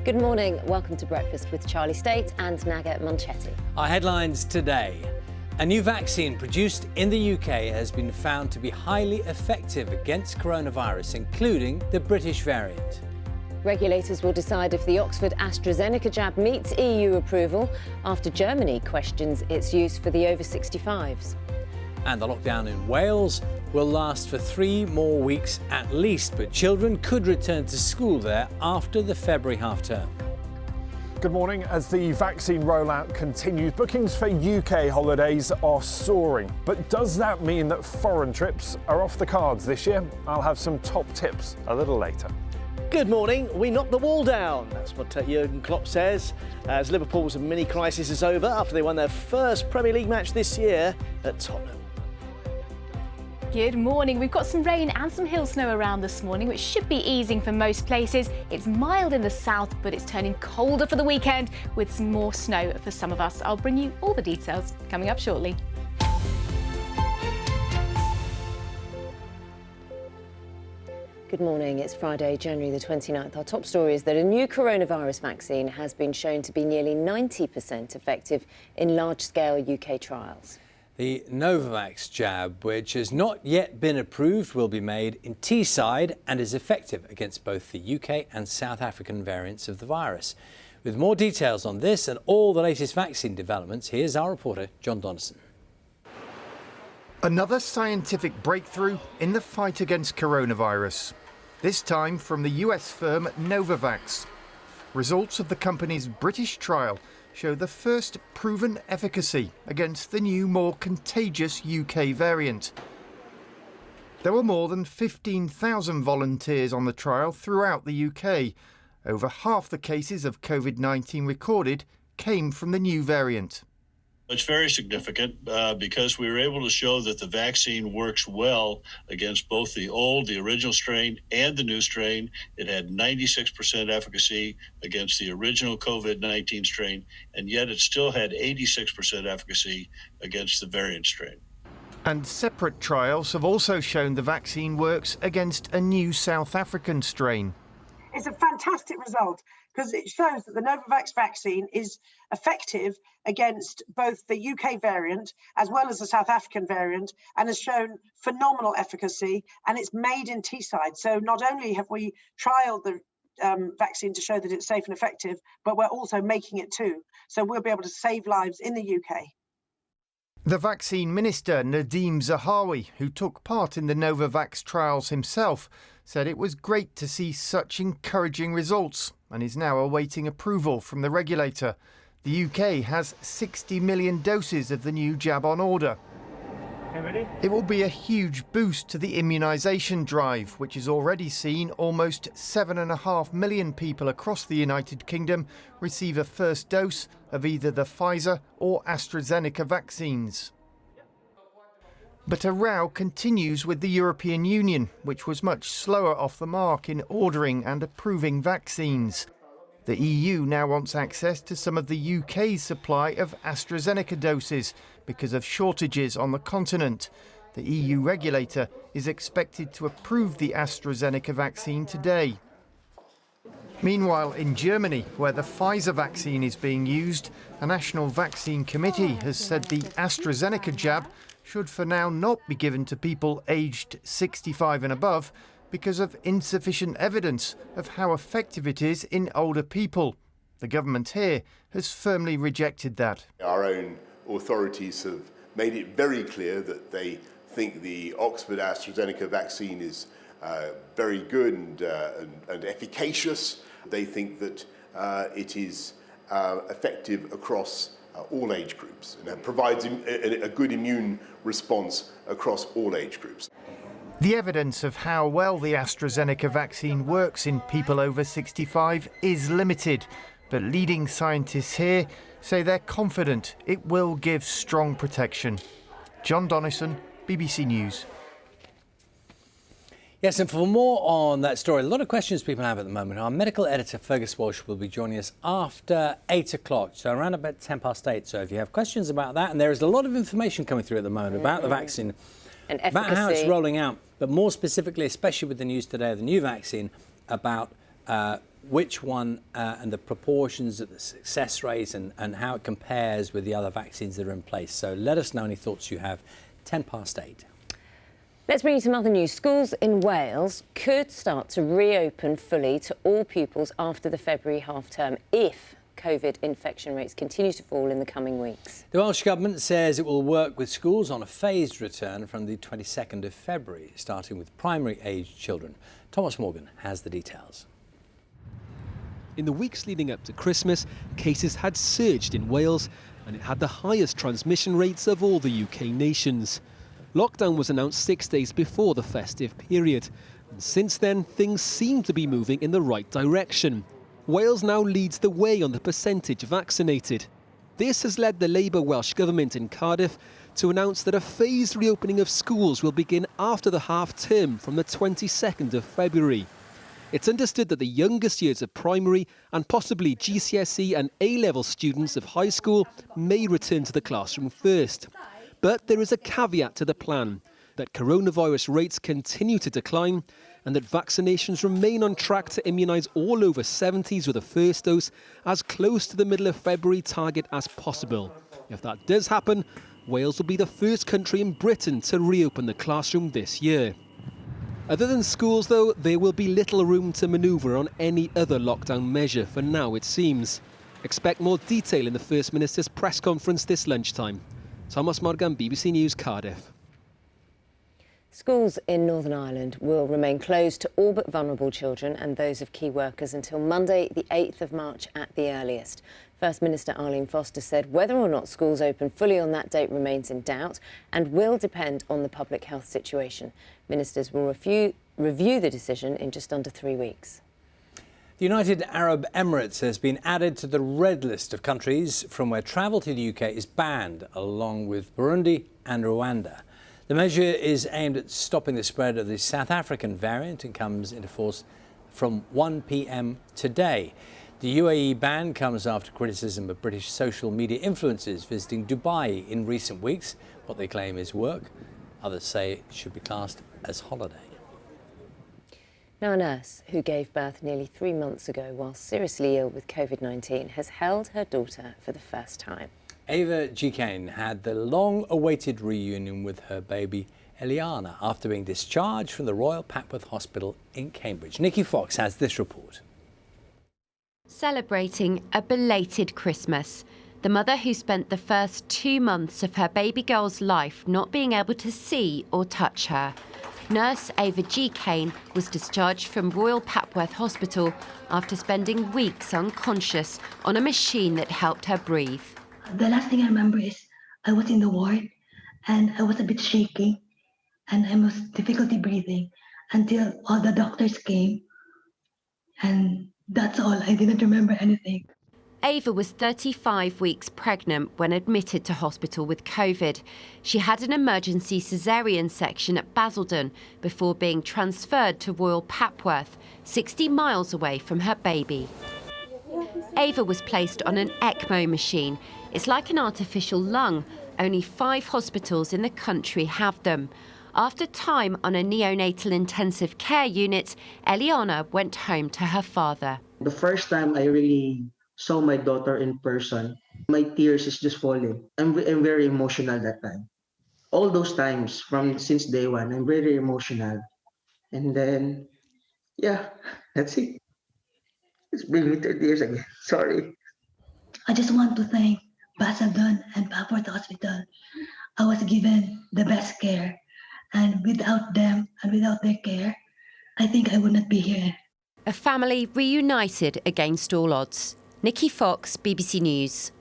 Good morning. Welcome to Breakfast with Charlie State and Naga Monchetti. Our headlines today. A new vaccine produced in the UK has been found to be highly effective against coronavirus, including the British variant. Regulators will decide if the Oxford AstraZeneca jab meets EU approval after Germany questions its use for the over 65s. And the lockdown in Wales will last for 3 more weeks at least, but children could return to school there after the February half-term. Good morning. As the vaccine rollout continues, bookings for UK holidays are soaring. But does that mean that foreign trips are off the cards this year? I'll have some top tips a little later. Good morning. We knocked the wall down. That's what Jurgen Klopp says, as Liverpool's mini crisis is over after they won their first Premier League match this year at Tottenham. Good morning. We've got some rain and some hill snow around this morning, which should be easing for most places. It's mild in the south, but it's turning colder for the weekend with some more snow for some of us. I'll bring you all the details coming up shortly. Good morning. It's Friday, January the 29th. Our top story is that a new coronavirus vaccine has been shown to be nearly 90% effective in large-scale UK trials. The Novavax jab, which has not yet been approved, will be made in Teesside and is effective against both the UK and South African variants of the virus. With more details on this and all the latest vaccine developments, here's our reporter, John Donnison. Another scientific breakthrough in the fight against coronavirus, this time from the US firm Novavax. Results of the company's British trial show the first proven efficacy against the new, more contagious UK variant. There were more than 15,000 volunteers on the trial throughout the UK. Over half the cases of Covid-19 recorded came from the new variant. It's very significant because we were able to show that the vaccine works well against both the original strain and the new strain. It had 96% efficacy against the original COVID-19 strain, and yet it still had 86% efficacy against the variant strain. And separate trials have also shown the vaccine works against a new South African strain. It's a fantastic result because it shows that the Novavax vaccine is effective against both the UK variant as well as the South African variant, and has shown phenomenal efficacy, and it's made in Teesside. So not only have we trialled the vaccine to show that it's safe and effective, but we're also making it too. So we'll be able to save lives in the UK. The vaccine minister, Nadeem Zahawi, who took part in the Novavax trials himself, said it was great to see such encouraging results and is now awaiting approval from the regulator. The UK has 60 million doses of the new jab on order. It will be a huge boost to the immunisation drive, which has already seen almost 7.5 million people across the United Kingdom receive a first dose of either the Pfizer or AstraZeneca vaccines. But a row continues with the European Union, which was much slower off the mark in ordering and approving vaccines. The EU now wants access to some of the UK's supply of AstraZeneca doses because of shortages on the continent. The EU regulator is expected to approve the AstraZeneca vaccine today. Meanwhile, in Germany, where the Pfizer vaccine is being used, a national vaccine committee has said the AstraZeneca jab should for now not be given to people aged 65 and above because of insufficient evidence of how effective it is in older people. The government here has firmly rejected that. Our own authorities have made it very clear that they think the Oxford AstraZeneca vaccine is very good and efficacious. They think that it is effective across all age groups and provides a good immune response across all age groups. The evidence of how well the AstraZeneca vaccine works in people over 65 is limited, but leading scientists here say they're confident it will give strong protection. John Donnison, BBC News. Yes, and for more on that story, a lot of questions people have at the moment. Our medical editor, Fergus Walsh, will be joining us after 8 o'clock, so around about 8:10. So if you have questions about that, and there is a lot of information coming through at the moment about the vaccine, and efficacy, about how it's rolling out, but more specifically, especially with the news today of the new vaccine, about which one and the proportions of the success rates and how it compares with the other vaccines that are in place. So let us know any thoughts you have. 8:10. Let's bring you some other news. Schools in Wales could start to reopen fully to all pupils after the February half-term if COVID infection rates continue to fall in the coming weeks. The Welsh Government says it will work with schools on a phased return from the 22nd of February, starting with primary-aged children. Thomas Morgan has the details. In the weeks leading up to Christmas, cases had surged in Wales and it had the highest transmission rates of all the UK nations. Lockdown was announced 6 days before the festive period, and since then things seem to be moving in the right direction. Wales now leads the way on the percentage vaccinated. This has led the Labour Welsh Government in Cardiff to announce that a phased reopening of schools will begin after the half-term from the 22nd of February. It's understood that the youngest years of primary and possibly GCSE and A-level students of high school may return to the classroom first. But there is a caveat to the plan, that coronavirus rates continue to decline and that vaccinations remain on track to immunise all over 70s with a first dose as close to the middle of February target as possible. If that does happen, Wales will be the first country in Britain to reopen the classroom this year. Other than schools, though, there will be little room to manoeuvre on any other lockdown measure for now, it seems. Expect more detail in the First Minister's press conference this lunchtime. Thomas Morgan, BBC News, Cardiff. Schools in Northern Ireland will remain closed to all but vulnerable children and those of key workers until Monday, the 8th of March at the earliest. First Minister Arlene Foster said whether or not schools open fully on that date remains in doubt and will depend on the public health situation. Ministers will review the decision in just under 3 weeks. The United Arab Emirates has been added to the red list of countries from where travel to the UK is banned, along with Burundi and Rwanda. The measure is aimed at stopping the spread of the South African variant and comes into force from 1 p.m. today. The UAE ban comes after criticism of British social media influencers visiting Dubai in recent weeks. What they claim is work. Others say it should be classed as holiday. Now, a nurse who gave birth nearly 3 months ago while seriously ill with Covid-19 has held her daughter for the first time. Ava G. Kane had the long-awaited reunion with her baby Eliana after being discharged from the Royal Papworth Hospital in Cambridge. Nikki Fox has this report. Celebrating a belated Christmas. The mother who spent the first 2 months of her baby girl's life not being able to see or touch her. Nurse Ava G. Kane was discharged from Royal Papworth Hospital after spending weeks unconscious on a machine that helped her breathe. The last thing I remember is I was in the ward and I was a bit shaky and I was difficulty breathing until all the doctors came, and that's all. I didn't remember anything. Ava was 35 weeks pregnant when admitted to hospital with COVID. She had an emergency caesarean section at Basildon before being transferred to Royal Papworth, 60 miles away from her baby. Ava was placed on an ECMO machine. It's like an artificial lung. Only 5 hospitals in the country have them. After time on a neonatal intensive care unit, Eliana went home to her father. The first time I really saw my daughter in person, my tears is just falling. I'm very emotional that time. All those times since day one, I'm very emotional. And then, yeah, that's it. It's bringing me to tears again. Sorry. I just want to thank Basildon and Papworth Hospital. I was given the best care, and without them and without their care, I think I would not be here. A family reunited against all odds. Nikki Fox, BBC News.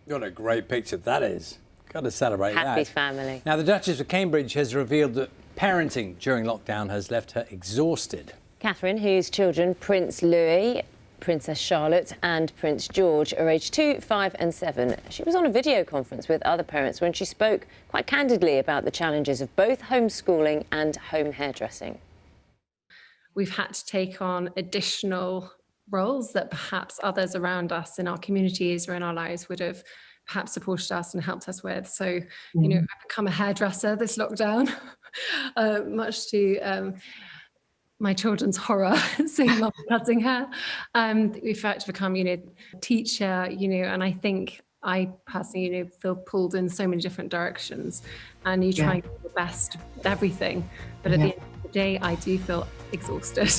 What a great picture that is. Got to celebrate that. Happy family. Now, the Duchess of Cambridge has revealed that parenting during lockdown has left her exhausted. Catherine, whose children, Prince Louis, Princess Charlotte and Prince George, are aged 2, 5 and 7. She was on a video conference with other parents when she spoke quite candidly about the challenges of both homeschooling and home hairdressing. We've had to take on additional roles that perhaps others around us in our communities or in our lives would have perhaps supported us and helped us with. So, you know, I've become a hairdresser this lockdown, much to my children's horror, seeing mum cutting hair. We've had to become, teacher, and I think I personally, feel pulled in so many different directions, and you try and do the best with everything. But at the end of the day, I do feel exhausted.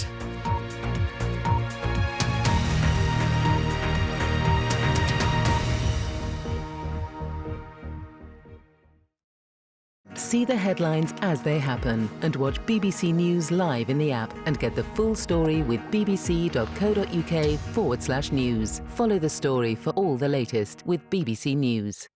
See the headlines as they happen and watch BBC News live in the app and get the full story with bbc.co.uk/news. Follow the story for all the latest with BBC News.